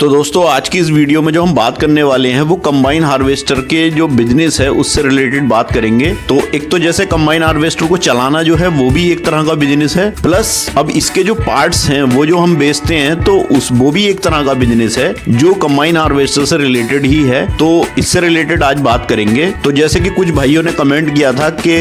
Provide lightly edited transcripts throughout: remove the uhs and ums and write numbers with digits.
तो दोस्तों आज की इस वीडियो में जो हम बात करने वाले हैं वो कंबाइन हार्वेस्टर के जो बिजनेस है उससे रिलेटेड बात करेंगे। तो एक तो जैसे कंबाइन हार्वेस्टर को चलाना जो है वो भी एक तरह का बिजनेस है, प्लस अब इसके जो पार्ट्स हैं वो जो हम बेचते हैं तो वो भी एक तरह का बिजनेस है जो कंबाइन हार्वेस्टर से रिलेटेड ही है। तो इससे रिलेटेड आज बात करेंगे। तो जैसे कि कुछ भाइयों ने कमेंट किया था कि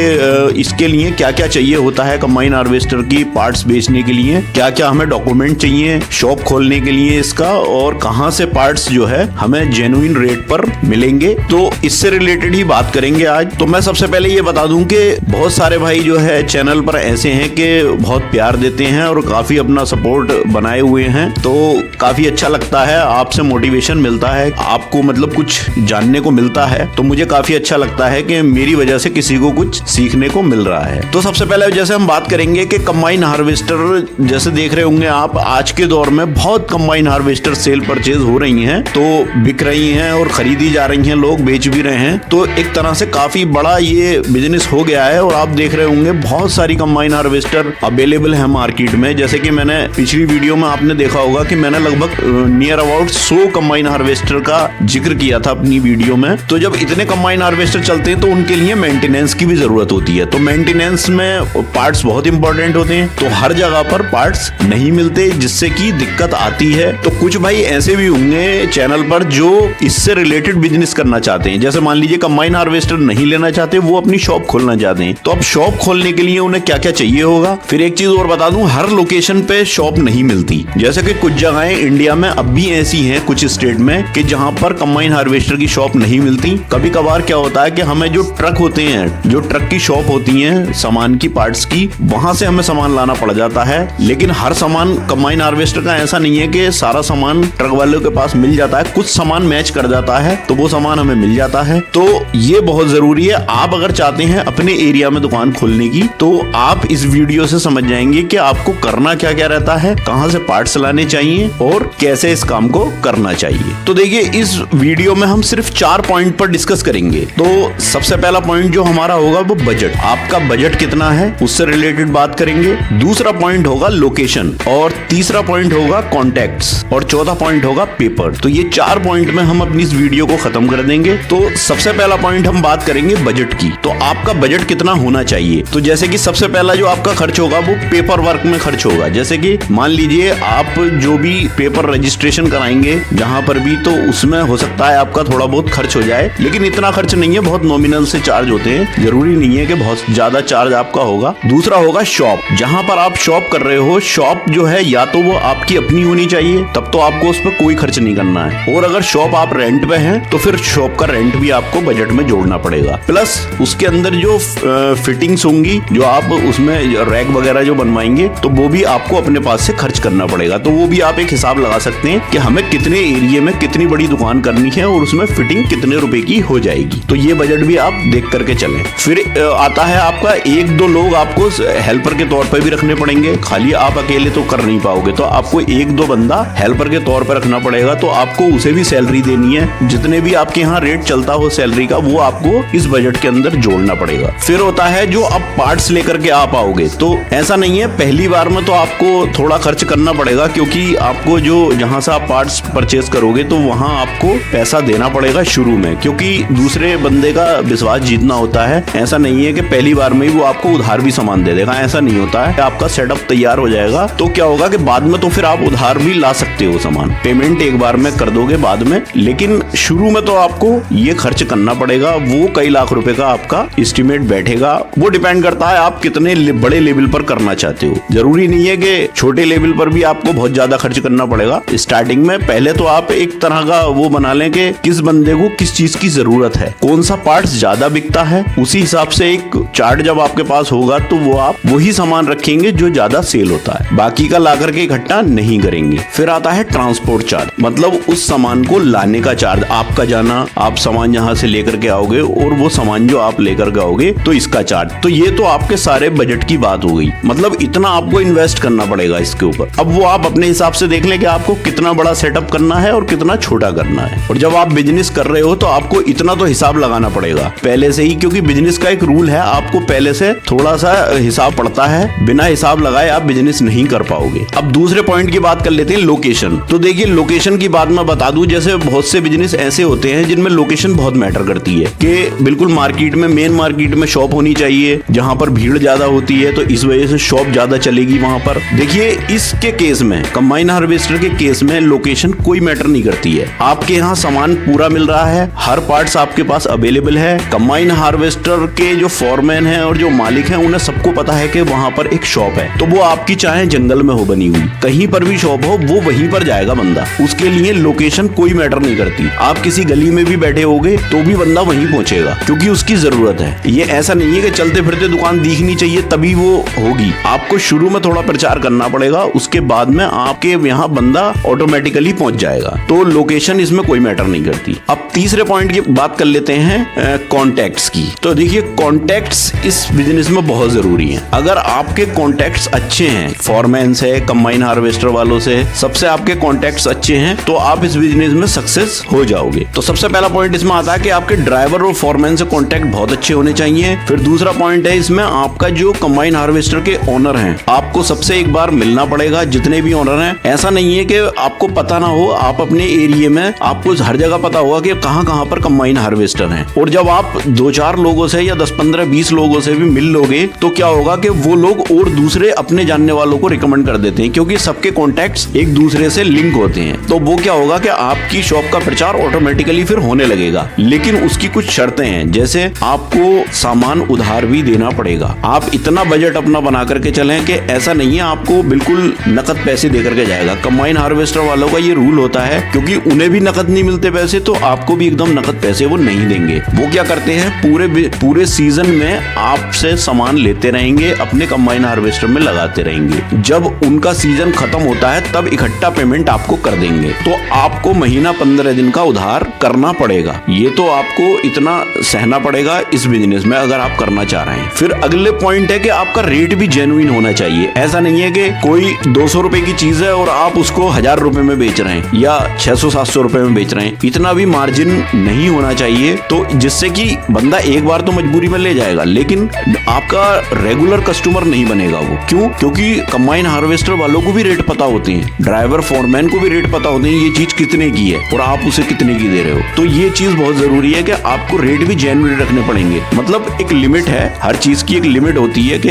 इसके लिए क्या क्या चाहिए होता है, कंबाइन हार्वेस्टर की पार्ट्स बेचने के लिए क्या क्या हमें डॉक्यूमेंट चाहिए, शॉप खोलने के लिए इसका, और कहां से पार्ट्स जो है हमें जेन्युइन रेट पर मिलेंगे। तो इससे रिलेटेड ही बात करेंगे आज। तो मैं सबसे पहले ये बता दूं कि बहुत सारे भाई जो है चैनल पर ऐसे हैं कि बहुत प्यार देते हैं और काफी अपना सपोर्ट बनाए हुए हैं, तो काफी अच्छा लगता है, आपसे मोटिवेशन मिलता है, आपको मतलब कुछ जानने को मिलता है। तो मुझे काफी अच्छा लगता है कि मेरी वजह से किसी को कुछ सीखने को मिल रहा है। तो सबसे पहले जैसे हम बात करेंगे कि कंबाइन हार्वेस्टर, जैसे देख रहे होंगे आप आज के दौर में बहुत कंबाइन हार्वेस्टर सेल परचेज हो रही हैं, तो बिक रही हैं और खरीदी जा रही हैं, लोग बेच भी रहे हैं। तो एक तरह से काफी बड़ा ये बिजनेस हो गया है और आप देख रहे होंगे बहुत सारी कंबाइन हार्वेस्टर अवेलेबल है मार्केट में। जैसे कि मैंने पिछली वीडियो में आपने देखा होगा कि मैंने लगभग नियर अबाउट 100 कंबाइन हार्वेस्टर का जिक्र किया था अपनी वीडियो में। तो जब इतने कंबाइन हार्वेस्टर चलते हैं तो उनके लिए मेंटेनेंस की भी जरूरत होती है। तो मेंटेनेंस में पार्ट्स बहुत इंपॉर्टेंट होते हैं, तो हर जगह पर पार्ट्स नहीं मिलते जिससे कि दिक्कत आती है। तो कुछ भाई ऐसे भी होंगे चैनल पर जो इससे रिलेटेड बिजनेस करना चाहते हैं, जैसे मान लीजिए कंबाइन हार्वेस्टर नहीं लेना चाहते, वो अपनी शॉप खोलना चाहते हैं। तो अब शॉप खोलने के लिए उन्हें क्या क्या चाहिए होगा। फिर एक चीज और बता दूं, हर लोकेशन पे शॉप नहीं मिलती। जैसे कि कुछ जगहें इंडिया में अब भी ऐसी हैं कुछ स्टेट में कि जहां पर कंबाइन हार्वेस्टर की शॉप नहीं मिलती। कभी कभार क्या होता है कि हमें जो ट्रक होते हैं, जो ट्रक की शॉप होती है सामान की, पार्ट्स की, वहां से हमें सामान लाना पड़ जाता है। लेकिन हर सामान कंबाइन हार्वेस्टर का ऐसा नहीं है कि सारा सामान ट्रक वालों के पास मिल जाता है, कुछ सामान मैच कर जाता है तो वो सामान हमें मिल जाता है। तो ये बहुत जरूरी है। आप अगर चाहते हैं अपने एरिया में दुकान खोलने की तो आप इस वीडियो से समझ जाएंगे कि आपको करना क्या क्या रहता है, कहां से पार्ट्स लाने चाहिए और कैसे इस काम को करना चाहिए। तो देखिए इस वीडियो में हम सिर्फ 4 पॉइंट पर डिस्कस करेंगे। तो सबसे पहला पॉइंट जो हमारा होगा वो बजट, आपका बजट कितना है उससे रिलेटेड बात करेंगे। दूसरा पॉइंट होगा लोकेशन, और तीसरा पॉइंट होगा कॉन्टैक्ट्स, और चौथा पॉइंट होगा पेपर। तो ये 4 पॉइंट में हम अपनी इस वीडियो को खत्म कर देंगे। तो सबसे पहला पॉइंट हम बात करेंगे बजट की। तो आपका बजट कितना होना चाहिए। तो जैसे कि सबसे पहला जो आपका खर्च होगा वो पेपर वर्क में खर्च होगा। जैसे कि मान लीजिए आप जो भी पेपर रजिस्ट्रेशन कराएंगे जहां पर भी, तो उसमें हो सकता है आपका थोड़ा बहुत खर्च हो जाए, लेकिन इतना खर्च नहीं है, बहुत नॉमिनल से चार्ज होते हैं, जरूरी नहीं है कि बहुत ज्यादा चार्ज आपका होगा। दूसरा होगा शॉप, जहां पर आप शॉप कर रहे हो, शॉप जो है या तो वो आपकी अपनी होनी चाहिए, तब तो आपको उस पर कोई खर्च नहीं करना है, और अगर शॉप आप रेंट पे हैं तो फिर शॉप का रेंट भी आपको बजट में जोड़ना पड़ेगा। प्लस उसके अंदर जो फिटिंग्स होंगी, जो आप उसमें रैक वगैरह जो बनवाएंगे, तो वो भी आपको अपने पास से खर्च करना पड़ेगा। तो वो भी आप एक हिसाब लगा सकते हैं कि हमें कितने एरिया में कितनी बड़ी दुकान करनी है और उसमें फिटिंग कितने रुपए की हो जाएगी। तो ये बजट भी आप देख करके चलें। फिर आता है आपका 1-2 लोग आपको हेल्पर के तौर पर भी रखने पड़ेंगे, खाली आप अकेले तो कर नहीं पाओगे, तो आपको 1-2 बंदा हेल्पर के तौर पर रखना पड़ेगा। तो आपको उसे भी सैलरी देनी है, जितने भी आपके यहाँ रेट चलता हो सैलरी का, वो आपको इस बजट के अंदर जोड़ना पड़ेगा। फिर होता है जो आप पार्ट्स लेकर के आप आओगे, तो ऐसा नहीं है पहली बार में तो आपको थोड़ा खर्च करना पड़ेगा, क्योंकि आपको जो जहां से आप पार्ट्स परचेज करोगे तो वहां आपको पैसा देना पड़ेगा शुरू में, क्योंकि दूसरे बंदे का विश्वास जीतना होता है। ऐसा नहीं है कि पहली बार में ही वो आपको उधार भी सामान दे देगा, ऐसा नहीं होता है। आपका सेटअप तैयार हो जाएगा तो क्या होगा कि बाद में तो फिर आप उधार भी ला सकते हो सामान, पेमेंट एक बार में कर दोगे बाद में, लेकिन शुरू में तो आपको ये खर्च करना पड़ेगा। वो कई लाख रुपए का आपका एस्टिमेट बैठेगा। वो डिपेंड करता है आप कितने बड़े लेवल पर करना चाहते हो। जरूरी नहीं है कि छोटे लेवल पर भी आपको बहुत ज्यादा खर्च करना पड़ेगा। स्टार्टिंग में पहले तो आप एक तरह का वो बना लें कि किस बंदे को किस चीज की जरूरत है, कौन सा पार्ट्स ज्यादा बिकता है, उसी हिसाब से एक चार्ट जब आपके पास होगा तो वो आप वही सामान रखेंगे जो ज्यादा सेल होता है, बाकी का ला करके इकट्ठा नहीं करेंगे। फिर आता है ट्रांसपोर्ट चार्ज, मतलब उस सामान को लाने का चार्ज, आपका जाना, आप सामान यहाँ से लेकर के आओगे और वो सामान जो आप लेकर के आओगे तो इसका चार्ज। तो ये तो आपके सारे बजट की बात हो गई, मतलब इतना आपको इन्वेस्ट करना पड़ेगा इसके ऊपर। अब वो आप अपने हिसाब से देख लें कि आपको कितना बड़ा सेटअप करना है और कितना छोटा करना है। और जब आप बिजनेस कर रहे हो तो आपको इतना तो हिसाब लगाना पड़ेगा पहले से ही, क्योंकि बिजनेस का एक रूल है, आपको पहले से थोड़ा सा हिसाब पड़ता है, बिना हिसाब लगाए आप बिजनेस नहीं कर पाओगे। अब दूसरे पॉइंट की बात कर लेते हैं, लोकेशन। तो देखिए लोकेशन की बात मैं बता दूं, जैसे बहुत से बिजनेस ऐसे होते हैं जिनमें लोकेशन बहुत मैटर करती है कि बिल्कुल मार्केट में, मेन मार्केट में शॉप होनी चाहिए जहां पर भीड़ ज्यादा होती है, तो इस वजह से शॉप ज्यादा चलेगी वहां पर। देखिए इसके केस में, कंबाइन हार्वेस्टर के केस में लोकेशन कोई मैटर नहीं करती है। आपके यहाँ सामान पूरा मिल रहा है, हर पार्ट्स आपके पास अवेलेबल है। कंबाइन हार्वेस्टर के जो फॉरमैन है और जो मालिक है, उन्हें सबको पता है कि वहां पर एक शॉप है, तो वो आपकी चाहे जंगल में हो बनी हुई, कहीं पर भी शॉप हो, वो वहीं पर जाएगा बंदा। उसके लिए लोकेशन कोई मैटर नहीं करती। आप किसी गली में भी बैठे होगे तो भी बंदा वहीं पहुंचेगा, क्योंकि उसकी जरूरत है। ये ऐसा नहीं है कि चलते फिरते दुकान दिखनी चाहिए तभी वो होगी। आपको शुरू में थोड़ा प्रचार करना पड़ेगा, उसके बाद में आपके यहाँ बंदा ऑटोमेटिकली पहुंच जाएगा। तो लोकेशन इसमें कोई मैटर नहीं करती। अब तीसरे पॉइंट की बात कर लेते हैं कॉन्टैक्ट्स की। तो देखिए कॉन्टैक्ट्स इस बिजनेस में बहुत जरूरी है। अगर आपके कॉन्टैक्ट्स अच्छे हैं, फॉरमैन से, कंबाइन हार्वेस्टर वालों से, सबसे आपके कॉन्टैक्ट्स अच्छे हैं, तो आप इस बिजनेस में सक्सेस हो जाओगे। तो सबसे पहला पॉइंट इसमें आता है कि आपके ड्राइवर और फॉरमैन से कॉन्टैक्ट बहुत अच्छे होने चाहिए। फिर दूसरा पॉइंट है इसमें आपका जो कंबाइन हार्वेस्टर के ओनर हैं, आपको सबसे एक बार मिलना पड़ेगा, जितने भी ओनर हैं। ऐसा नहीं है कि आपको पता ना हो, आप अपने एरिया में आपको हर जगह पता होगा कि कहां कहां पर कंबाइन हार्वेस्टर हैं। और जब आप 2-4 लोगों से या 10, 15, 20 लोगों से भी मिल लोगे तो क्या होगा कि वो लोग और दूसरे अपने जानने वालों को रिकमेंड कर देते हैं, क्योंकि सबके कॉन्टैक्ट्स एक दूसरे से लिंक होते हैं। तो वो क्या होगा कि आपकी शॉप का प्रचार ऑटोमेटिकली फिर होने लगेगा। लेकिन उसकी कुछ शर्तें हैं, जैसे आपको सामान उधार भी देना पड़ेगा। आप इतना बजट अपना बना करके चलें कि ऐसा नहीं है आपको बिल्कुल नकद पैसे दे करके जाएगा। कंबाइन हार्वेस्टर वालों का ये रूल होता है, क्योंकि उन्हें भी नकद नहीं मिलते पैसे, तो आपको भी एकदम नकद पैसे वो नहीं देंगे। वो क्या करते हैं, पूरे सीजन में आपसे सामान लेते रहेंगे, अपने कंबाइन हार्वेस्टर में लगाते रहेंगे। जब उनका सीजन खत्म होता है तब इकट्ठा पेमेंट आपको कर देंगे। तो आपको महीना 15 दिन का उधार करना पड़ेगा। ये तो आपको इतना सहना पड़ेगा इस बिजनेस में, अगर आप करना चाह रहे हैं। फिर अगले पॉइंट है कि आपका रेट भी जेन्युइन होना चाहिए। ऐसा नहीं है कि कोई 200 रुपए की चीज है और आप उसको 1000 रुपए में बेच रहे हैं या 600-700 रुपए में बेच रहे हैं। इतना भी मार्जिन नहीं होना चाहिए, तो जिससे कि बंदा एक बार तो मजबूरी में ले जाएगा, लेकिन आपका रेगुलर कस्टमर नहीं बनेगा वो। क्यों? क्योंकि कंबाइन हार्वेस्टर वालों को भी रेट पता होते हैं, ड्राइवर फॉरमैन को भी रेट पता होते हैं, ये चीज कितने की है और आप उसे कितने की दे रहे हो। तो ये चीज बहुत जरूरी है कि आपको रेट भी जेन्युइन रखने पड़ेंगे। मतलब एक लिमिट है, हर चीज की एक लिमिट होती है कि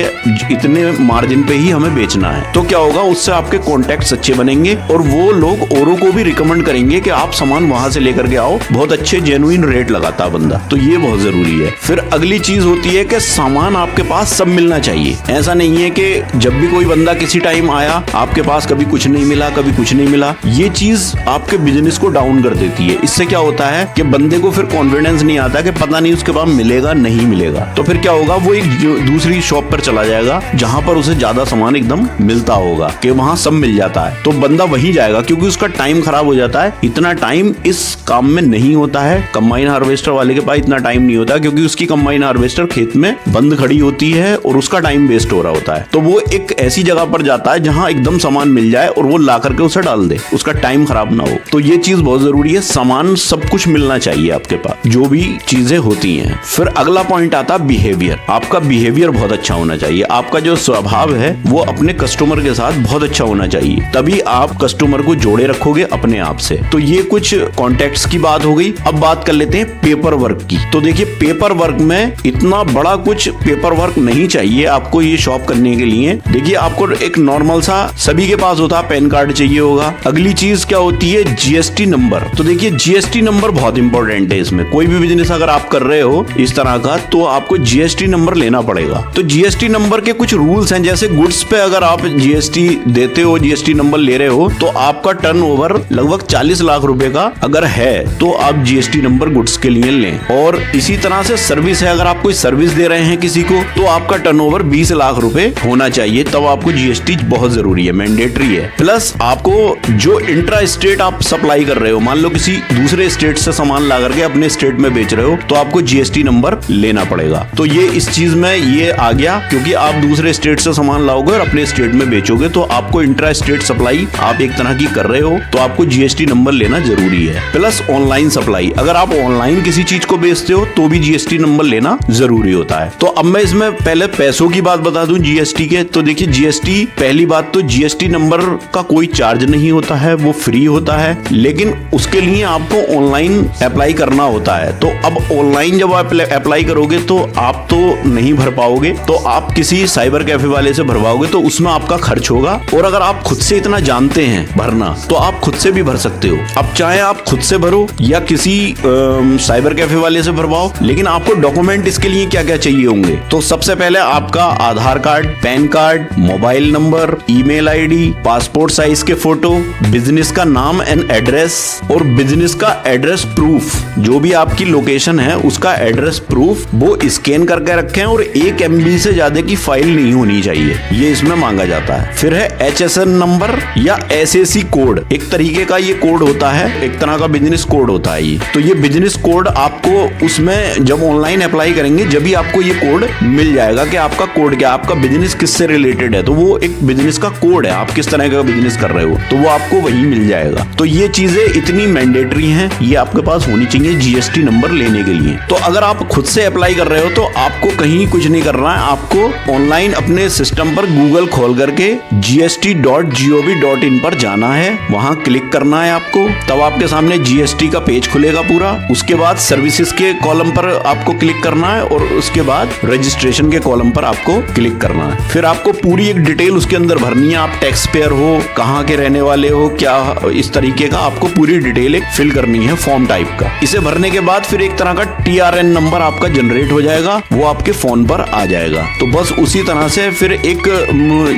इतने मार्जिन पे ही हमें बेचना है। तो क्या होगा, उससे आपके कॉन्टैक्ट्स अच्छे बनेंगे और वो लोग औरों को भी रिकमेंड करेंगे कि आप सामान वहां से लेकर के आओ, बहुत अच्छे जेन्युइन रेट लगाता बंदा। तो ये बहुत जरूरी है। फिर अगली चीज होती है कि सामान आपके पास सब मिलना चाहिए। ऐसा नहीं है कि जब भी कोई बंदा किसी टाइम आया आपके पास कभी कुछ नहीं मिला, कभी कुछ नहीं मिला। ये चीज आपके बिजनेस को डाउन कर देती है। इससे क्या होता है कि बंदे को फिर कॉन्फिडेंस नहीं आता कि पता नहीं उसके पास मिलेगा नहीं मिलेगा। तो फिर क्या होगा, वो एक दूसरी शॉप पर चला जाएगा जहां पर उसे ज्यादा सामान एकदम मिलता होगा, कि वहां सब मिल जाता है, तो बंदा वहीं जाएगा, क्योंकि उसका टाइम खराब हो जाता है। इतना टाइम इस काम में नहीं होता है। कंबाइन हार्वेस्टर वाले के पास इतना टाइम नहीं होता, क्योंकि उसकी कंबाइन हार्वेस्टर खेत में बंद खड़ी होती है और उसका टाइम वेस्ट हो रहा होता है। तो वो एक ऐसी जगह पर जाता है जहां एकदम सामान मिल जाए और वो ला करके उसे डाल दे, उसका टाइम खराब ना हो। तो ये चीज बहुत जरूरी है। सामान सब कुछ मिलना चाहिए आपके पास, जो भी चीजें होती हैं। फिर अगला पॉइंट आता है बिहेवियर। आपका बिहेवियर बहुत अच्छा होना चाहिए। आपका जो स्वभाव है वो अपने कस्टमर के साथ बहुत अच्छा होना चाहिए, तभी आप कस्टमर को जोड़े रखोगे अपने आप से। तो ये कुछ कॉन्टैक्ट्स की बात हो गई। अब बात कर लेते हैं पेपर वर्क की। तो देखिए पेपर वर्क में इतना बड़ा कुछ पेपर वर्क नहीं चाहिए आपको ये शॉप करने के लिए। देखिए आपको एक नॉर्मल सा, सभी के पास होता है, पैन कार्ड चाहिए होगा। अगली चीज क्या होती है, जीएसटी नंबर। तो देखिए जीएसटी नंबर बहुत इंपॉर्टेंट है इसमें। कोई भी बिजनेस अगर आप कर रहे हो इस तरह का, तो आपको जीएसटी नंबर लेना पड़ेगा। तो जीएसटी नंबर के कुछ रूल्स हैं, जैसे गुड्स पे अगर आप जीएसटी देते हो, जीएसटी नंबर ले रहे हो, तो आपका टर्नओवर लगभग 40 लाख रुपए का अगर है तो आप जीएसटी नंबर गुड्स के लिए लें। और इसी तरह से सर्विस है, अगर आप कोई सर्विस दे रहे हैं किसी को, तो आपका टर्नओवर 20 लाख रुपए होना चाहिए, तब आपको जीएसटी बहुत जरूरी है, मैंडेटरी है। प्लस आपको जो इंट्रा स्टेट आप सप्लाई कर रहे हो, मान लो किसी दूसरे स्टेट से सामान ला करके अपने स्टेट में बेच रहे हो, तो आपको जीएसटी नंबर लेना पड़ेगा। तो ये इस चीज में ये आ गया, क्योंकि आप दूसरे स्टेट से सामान लाओगे और अपने स्टेट में बेचोगे, तो आपको इंट्रा स्टेट सप्लाई आप एक तरह की कर रहे हो, तो आपको जीएसटी नंबर लेना जरूरी है। प्लस ऑनलाइन सप्लाई, अगर आप ऑनलाइन किसी चीज को बेचते हो तो भी जीएसटी नंबर लेना जरूरी होता है। तो अब मैं इसमें पहले पैसों की बात बता दूं जीएसटी के। तो देखिए जीएसटी, पहली बात तो जीएसटी नंबर का कोई चार्ज नहीं होता है वो फ्री होता है, लेकिन उसके लिए आपको ऑनलाइन अप्लाई करना होता है। तो अब ऑनलाइन जब आप अप्लाई करोगे तो आप तो नहीं भर पाओगे, तो आप किसी साइबर कैफे वाले से भरवाओगे तो उसमें आपका खर्च होगा। और अगर आप खुद से इतना जानते हैं भरना तो आप खुद से भी भर सकते हो। अब चाहे आप खुद से भरो या किसी साइबर कैफे वाले से भरवाओ, लेकिन आपको डॉक्यूमेंट इसके लिए क्या क्या चाहिए होंगे। तो सबसे पहले आपका Aadhaar card, PAN card, mobile number, email ID, passport size के फोटो, बिजनेस का नाम एंड एड्रेस और बिजनेस का एड्रेस प्रूफ, जो भी आपकी लोकेशन है उसका एड्रेस प्रूफ वो स्कैन करके रखें और 1 MB से ज्यादा की फाइल नहीं होनी चाहिए, ये इसमें मांगा जाता है। फिर है HSN नंबर या SAC कोड, एक तरीके का ये कोड होता है, एक तरह का बिजनेस कोड होता है ये। तो ये बिजनेस कोड आपको उसमें जब ऑनलाइन अप्लाई करेंगे जब भी आपको ये कोड मिल जाएगा कि आपका कोड क्या, आपका बिजनेस किससे रिलेटेड है, तो वो एक बिजनेस का कोड है, आप किस तरह का बिजनेस कर रहे हो तो वो आपको वही मिल जाएगा। तो ये चीजें इतनी मैंडेटरी हैं, ये आपके पास होनी चाहिए GST नंबर लेने के लिए। तो अगर आप खुद से अप्लाई कर रहे हो तो आपको कहीं कुछ नहीं करना है, आपको ऑनलाइन अपने सिस्टम पर गूगल खोल करके gst.gov.in पर जाना है, वहां क्लिक करना है आपको, तब आपके सामने GST का पेज खुलेगा पूरा। उसके बाद सर्विसेज के कॉलम पर आपको क्लिक करना है और उसके बाद रजिस्ट्रेशन के कॉलम पर आपको क्लिक करना है। फिर आपको पूरी एक डिटेल उसके अंदर भरनी है, आप टैक्स पेयर हो, कहाँ के रहने वाले हो, क्या इस तरीके का आपको पूरी डिटेल एक फिल करनी है फॉर्म टाइप का। इसे भरने के बाद फिर एक तरह का TRN नंबर आपका जनरेट हो जाएगा, वो आपके फोन पर आ जाएगा। तो बस उसी तरह से फिर एक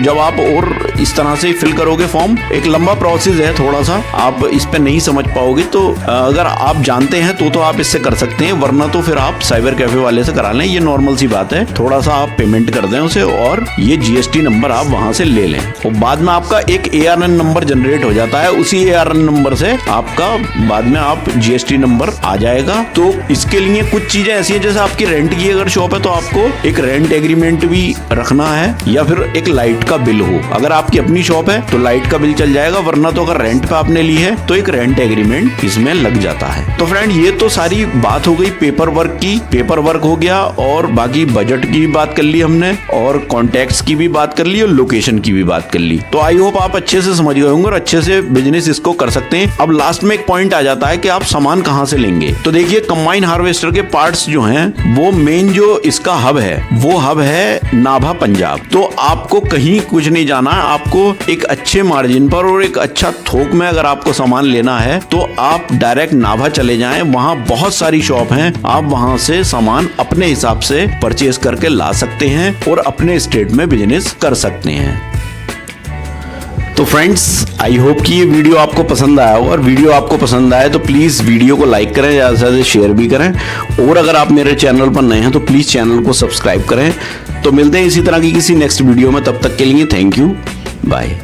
जब आप और इस तरह से फिल करोगे फॉर्म, एक लंबा प्रोसेस है थोड़ा सा, आप इस पे नहीं समझ पाओगे। तो अगर आप जानते हैं तो आप इससे कर सकते हैं, वरना तो फिर आप साइबर कैफे वाले से करा लें, ये नॉर्मल सी बात है। थोड़ा सा आप पेमेंट कर दें उसे और ये GST नंबर आप वहां से ले लें और बाद में आपका एक ARN नंबर जनरेट हो जाता है, उसी ARN नंबर से आपका बाद में आप GST नंबर आ जाएगा। तो इसके लिए कुछ चीजें ऐसी हैं, जैसे आपकी रेंट की अगर शॉप है तो आपको एक रेंट एग्रीमेंट भी रखना है, या फिर एक लाइट का बिल हो। अगर आपकी अपनी शॉप है तो लाइट का बिल चल जाएगा, वरना तो अगर रेंट पे आपने ली है तो एक रेंट एग्रीमेंट इसमें लग जाता है। तो फ्रेंड ये तो सारी बात हो गई पेपर वर्क की, पेपर वर्क हो गया और बाकी बजट की भी बात कर ली हमने और कॉन्टैक्ट्स की भी बात कर ली और लोकेशन की भी बात कर ली। तो आई होप आप अच्छे से समझ गए होंगे और अच्छे से बिजनेस इसको कर सकते हैं। अब लास्ट में एक पॉइंट आ जाता है कि आप सामान कहां से लेंगे। तो देखिए कंबाइन हार्वेस्टर के पार्ट्स जो हैं वो मेन जो इसका हब है वो हब है नाभा पंजाब। तो आपको कहीं कुछ नहीं जाना है, आपको एक अच्छे मार्जिन पर और एक अच्छा थोक में अगर आपको सामान लेना है तो आप डायरेक्ट नाभा चले जाएं, वहां बहुत सारी शॉप हैं, आप वहां से सामान अपने हिसाब से परचेज करके ला सकते हैं और अपने स्टेट में बिजनेस कर सकते हैं। तो फ्रेंड्स आई होप कि ये वीडियो आपको पसंद आया हो, और वीडियो आपको पसंद आए तो प्लीज़ वीडियो को लाइक करें, ज़्यादा से ज़्यादा शेयर भी करें, और अगर आप मेरे चैनल पर नए हैं तो प्लीज़ चैनल को सब्सक्राइब करें। तो मिलते हैं इसी तरह की किसी नेक्स्ट वीडियो में, तब तक के लिए थैंक यू, बाय।